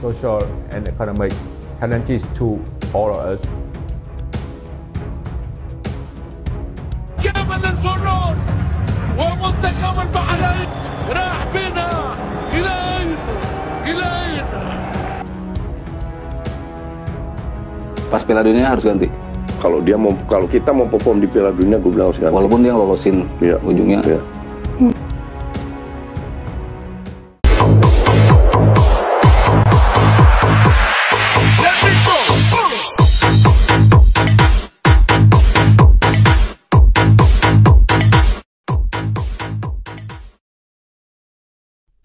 social and economic challenges to all of us. جبل الفرات ومنتخب البحرين راح بنا إلى أين؟ إلى أين؟ Pas Piala Dunia harus ganti. Kalau kita mau perform di Piala Dunia, gue bilang harus ganti. Walaupun dia lolosin ujungnya. Iya.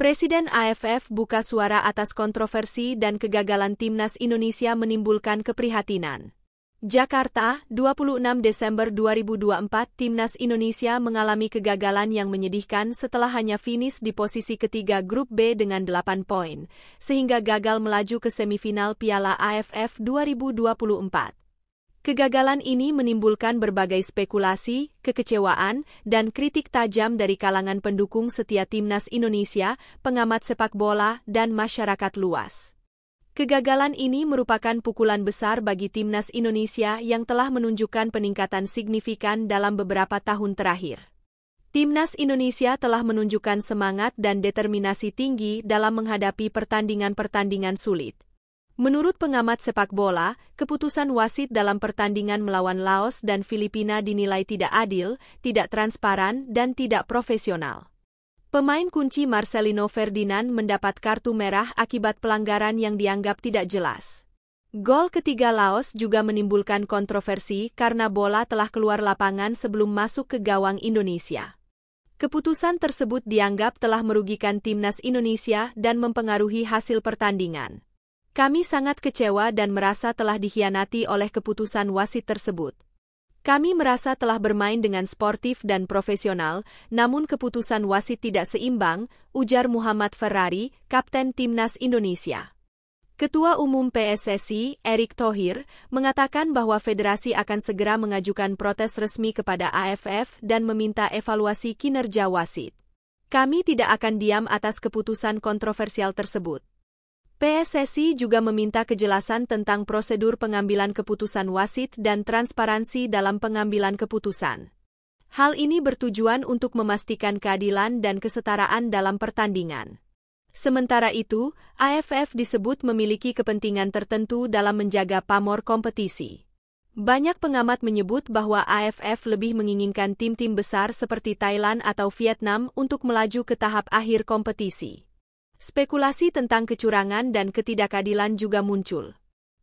Presiden AFF buka suara atas kontroversi dan kegagalan Timnas Indonesia menimbulkan keprihatinan. Jakarta, 26 Desember 2024, Timnas Indonesia mengalami kegagalan yang menyedihkan setelah hanya finish di posisi ketiga Grup B dengan 8 poin, sehingga gagal melaju ke semifinal Piala AFF 2024. Kegagalan ini menimbulkan berbagai spekulasi, kekecewaan, dan kritik tajam dari kalangan pendukung setia Timnas Indonesia, pengamat sepak bola, dan masyarakat luas. Kegagalan ini merupakan pukulan besar bagi Timnas Indonesia yang telah menunjukkan peningkatan signifikan dalam beberapa tahun terakhir. Timnas Indonesia telah menunjukkan semangat dan determinasi tinggi dalam menghadapi pertandingan-pertandingan sulit. Menurut pengamat sepak bola, keputusan wasit dalam pertandingan melawan Laos dan Filipina dinilai tidak adil, tidak transparan, dan tidak profesional. Pemain kunci Marcelino Ferdinand mendapat kartu merah akibat pelanggaran yang dianggap tidak jelas. Gol ketiga Laos juga menimbulkan kontroversi karena bola telah keluar lapangan sebelum masuk ke gawang Indonesia. Keputusan tersebut dianggap telah merugikan Timnas Indonesia dan mempengaruhi hasil pertandingan. Kami sangat kecewa dan merasa telah dikhianati oleh keputusan wasit tersebut. Kami merasa telah bermain dengan sportif dan profesional, namun keputusan wasit tidak seimbang, ujar Muhammad Ferrari, Kapten Timnas Indonesia. Ketua Umum PSSI, Erick Thohir, mengatakan bahwa federasi akan segera mengajukan protes resmi kepada AFF dan meminta evaluasi kinerja wasit. Kami tidak akan diam atas keputusan kontroversial tersebut. PSSI juga meminta kejelasan tentang prosedur pengambilan keputusan wasit dan transparansi dalam pengambilan keputusan. Hal ini bertujuan untuk memastikan keadilan dan kesetaraan dalam pertandingan. Sementara itu, AFF disebut memiliki kepentingan tertentu dalam menjaga pamor kompetisi. Banyak pengamat menyebut bahwa AFF lebih menginginkan tim-tim besar seperti Thailand atau Vietnam untuk melaju ke tahap akhir kompetisi. Spekulasi tentang kecurangan dan ketidakadilan juga muncul.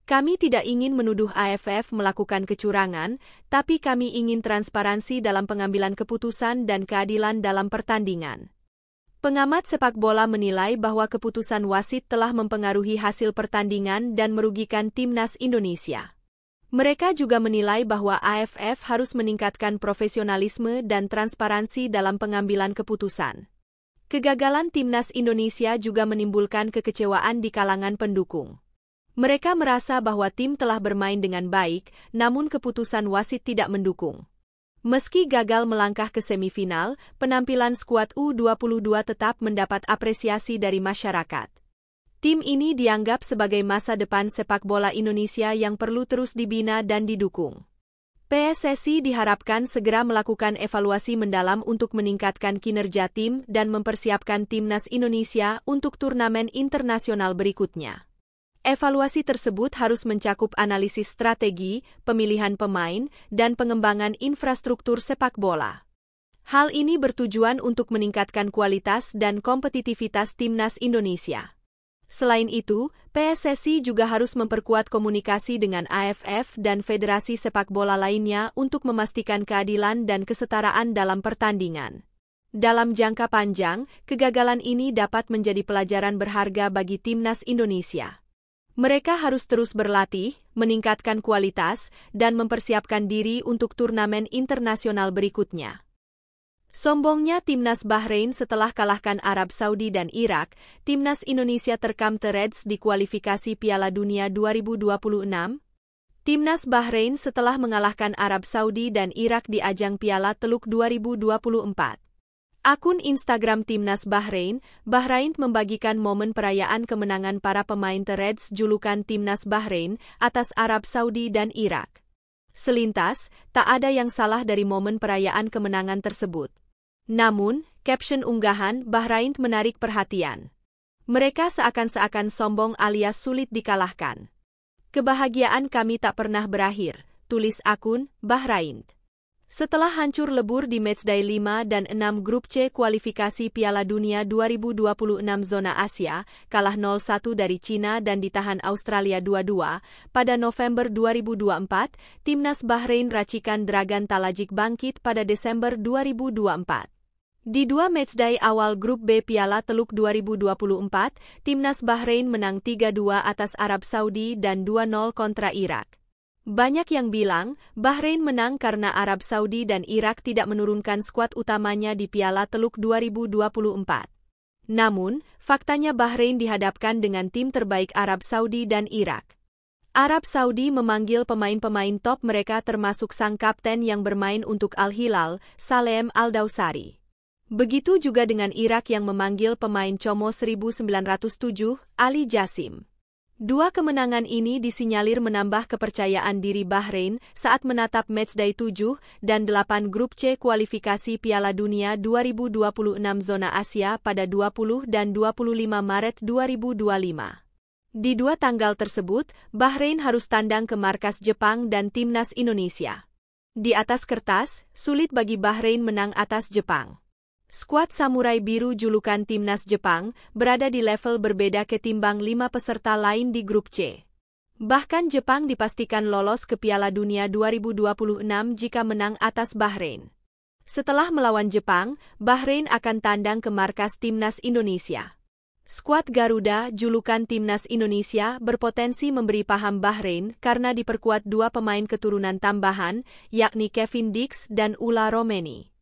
Kami tidak ingin menuduh AFF melakukan kecurangan, tapi kami ingin transparansi dalam pengambilan keputusan dan keadilan dalam pertandingan. Pengamat sepak bola menilai bahwa keputusan wasit telah mempengaruhi hasil pertandingan dan merugikan Timnas Indonesia. Mereka juga menilai bahwa AFF harus meningkatkan profesionalisme dan transparansi dalam pengambilan keputusan. Kegagalan Timnas Indonesia juga menimbulkan kekecewaan di kalangan pendukung. Mereka merasa bahwa tim telah bermain dengan baik, namun keputusan wasit tidak mendukung. Meski gagal melangkah ke semifinal, penampilan skuad U22 tetap mendapat apresiasi dari masyarakat. Tim ini dianggap sebagai masa depan sepak bola Indonesia yang perlu terus dibina dan didukung. PSSI diharapkan segera melakukan evaluasi mendalam untuk meningkatkan kinerja tim dan mempersiapkan Timnas Indonesia untuk turnamen internasional berikutnya. Evaluasi tersebut harus mencakup analisis strategi, pemilihan pemain, dan pengembangan infrastruktur sepak bola. Hal ini bertujuan untuk meningkatkan kualitas dan kompetitivitas Timnas Indonesia. Selain itu, PSSI juga harus memperkuat komunikasi dengan AFF dan federasi sepak bola lainnya untuk memastikan keadilan dan kesetaraan dalam pertandingan. Dalam jangka panjang, kegagalan ini dapat menjadi pelajaran berharga bagi Timnas Indonesia. Mereka harus terus berlatih, meningkatkan kualitas, dan mempersiapkan diri untuk turnamen internasional berikutnya. Sombongnya Timnas Bahrain setelah kalahkan Arab Saudi dan Irak, Timnas Indonesia terkam Reds di kualifikasi Piala Dunia 2026. Timnas Bahrain setelah mengalahkan Arab Saudi dan Irak di ajang Piala Teluk 2024. Akun Instagram Timnas Bahrain membagikan momen perayaan kemenangan para pemain The Reds julukan Timnas Bahrain atas Arab Saudi dan Irak. Selintas, tak ada yang salah dari momen perayaan kemenangan tersebut. Namun, caption unggahan Bahrain menarik perhatian. Mereka seakan-akan sombong alias sulit dikalahkan. Kebahagiaan kami tak pernah berakhir, tulis akun Bahrain. Setelah hancur lebur di matchday 5 dan 6 grup C kualifikasi Piala Dunia 2026 zona Asia, kalah 0-1 dari Cina dan ditahan Australia 2-2, pada November 2024, Timnas Bahrain racikan Dragan Talajik bangkit pada Desember 2024. Di 2 matchday awal grup B Piala Teluk 2024, Timnas Bahrain menang 3-2 atas Arab Saudi dan 2-0 kontra Irak. Banyak yang bilang, Bahrain menang karena Arab Saudi dan Irak tidak menurunkan skuad utamanya di Piala Teluk 2024. Namun, faktanya Bahrain dihadapkan dengan tim terbaik Arab Saudi dan Irak. Arab Saudi memanggil pemain-pemain top mereka termasuk sang kapten yang bermain untuk Al-Hilal, Salem Al-Dawsari. Begitu juga dengan Irak yang memanggil pemain Como 1907, Ali Jassim. 2 kemenangan ini disinyalir menambah kepercayaan diri Bahrain saat menatap matchday 7 dan 8 grup C kualifikasi Piala Dunia 2026 zona Asia pada 20 dan 25 Maret 2025. Di 2 tanggal tersebut, Bahrain harus tandang ke markas Jepang dan Timnas Indonesia. Di atas kertas, sulit bagi Bahrain menang atas Jepang. Skuad Samurai Biru julukan Timnas Jepang berada di level berbeda ketimbang 5 peserta lain di grup C. Bahkan Jepang dipastikan lolos ke Piala Dunia 2026 jika menang atas Bahrain. Setelah melawan Jepang, Bahrain akan tandang ke markas Timnas Indonesia. Skuad Garuda julukan Timnas Indonesia berpotensi memberi paham Bahrain karena diperkuat 2 pemain keturunan tambahan, yakni Kevin Dix dan Ula Romeni.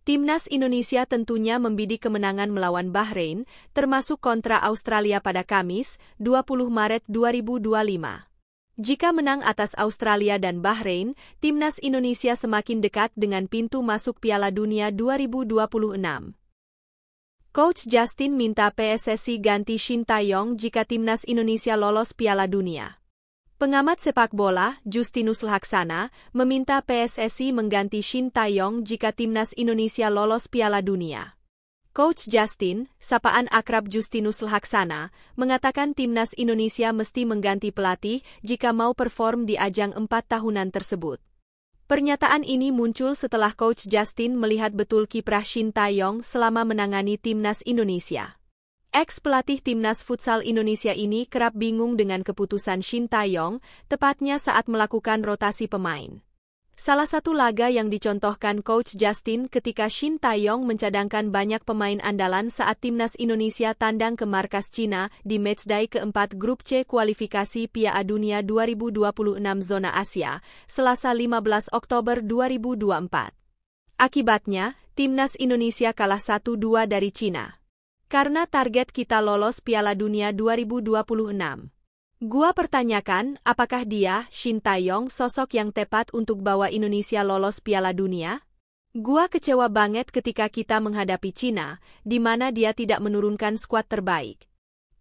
Timnas Indonesia tentunya membidik kemenangan melawan Bahrain, termasuk kontra Australia pada Kamis, 20 Maret 2025. Jika menang atas Australia dan Bahrain, Timnas Indonesia semakin dekat dengan pintu masuk Piala Dunia 2026. Coach Justin minta PSSI ganti Shin Tae-yong jika Timnas Indonesia lolos Piala Dunia. Pengamat sepak bola, Justinus Laksana, meminta PSSI mengganti Shin Tae-yong jika Timnas Indonesia lolos Piala Dunia. Coach Justin, sapaan akrab Justinus Laksana, mengatakan Timnas Indonesia mesti mengganti pelatih jika mau perform di ajang 4 tahunan tersebut. Pernyataan ini muncul setelah Coach Justin melihat betul kiprah Shin Tae-yong selama menangani Timnas Indonesia. Ex-pelatih Timnas Futsal Indonesia ini kerap bingung dengan keputusan Shin Tae-yong, tepatnya saat melakukan rotasi pemain. Salah satu laga yang dicontohkan Coach Justin ketika Shin Tae-yong mencadangkan banyak pemain andalan saat Timnas Indonesia tandang ke markas Cina di matchday keempat grup C kualifikasi Piala Dunia 2026 zona Asia, Selasa 15 Oktober 2024. Akibatnya, Timnas Indonesia kalah 1-2 dari Cina. Karena target kita lolos Piala Dunia 2026. Gua pertanyakan, apakah dia, Shin Tae-yong, sosok yang tepat untuk bawa Indonesia lolos Piala Dunia? Gua kecewa banget ketika kita menghadapi Cina, di mana dia tidak menurunkan skuad terbaik.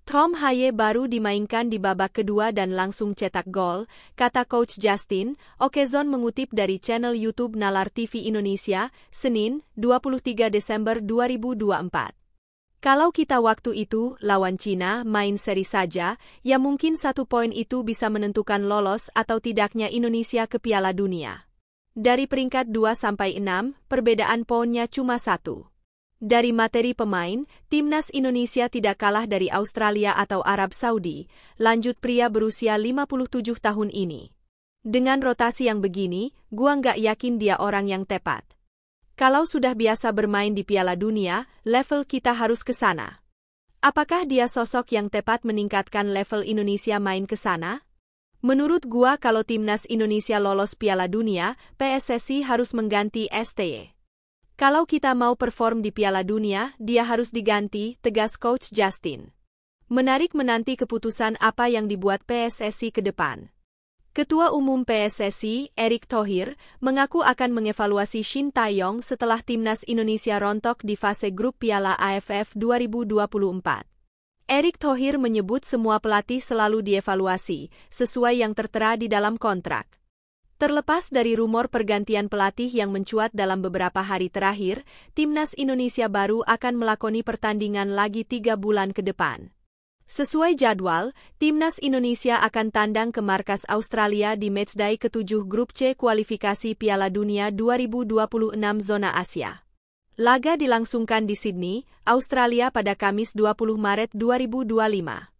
Tom Haye baru dimainkan di babak kedua dan langsung cetak gol, kata Coach Justin. Okezon mengutip dari channel YouTube Nalar TV Indonesia, Senin, 23 Desember 2024. Kalau kita waktu itu, lawan Cina, main seri saja, ya mungkin 1 poin itu bisa menentukan lolos atau tidaknya Indonesia ke Piala Dunia. Dari peringkat 2-6, perbedaan poinnya cuma 1. Dari materi pemain, Timnas Indonesia tidak kalah dari Australia atau Arab Saudi, lanjut pria berusia 57 tahun ini. Dengan rotasi yang begini, gua nggak yakin dia orang yang tepat. Kalau sudah biasa bermain di Piala Dunia, level kita harus ke sana. Apakah dia sosok yang tepat meningkatkan level Indonesia main ke sana? Menurut gua kalau Timnas Indonesia lolos Piala Dunia, PSSI harus mengganti STY. Kalau kita mau perform di Piala Dunia, dia harus diganti, tegas Coach Justin. Menarik menanti keputusan apa yang dibuat PSSI ke depan. Ketua Umum PSSI, Erick Thohir, mengaku akan mengevaluasi Shin Tae-yong setelah timnas Indonesia rontok di fase grup Piala AFF 2024. Erick Thohir menyebut semua pelatih selalu dievaluasi, sesuai yang tertera di dalam kontrak. Terlepas dari rumor pergantian pelatih yang mencuat dalam beberapa hari terakhir, timnas Indonesia baru akan melakoni pertandingan lagi 3 bulan ke depan. Sesuai jadwal, timnas Indonesia akan tandang ke markas Australia di matchday ke-7 grup C kualifikasi Piala Dunia 2026 zona Asia. Laga dilangsungkan di Sydney, Australia pada Kamis 20 Maret 2025.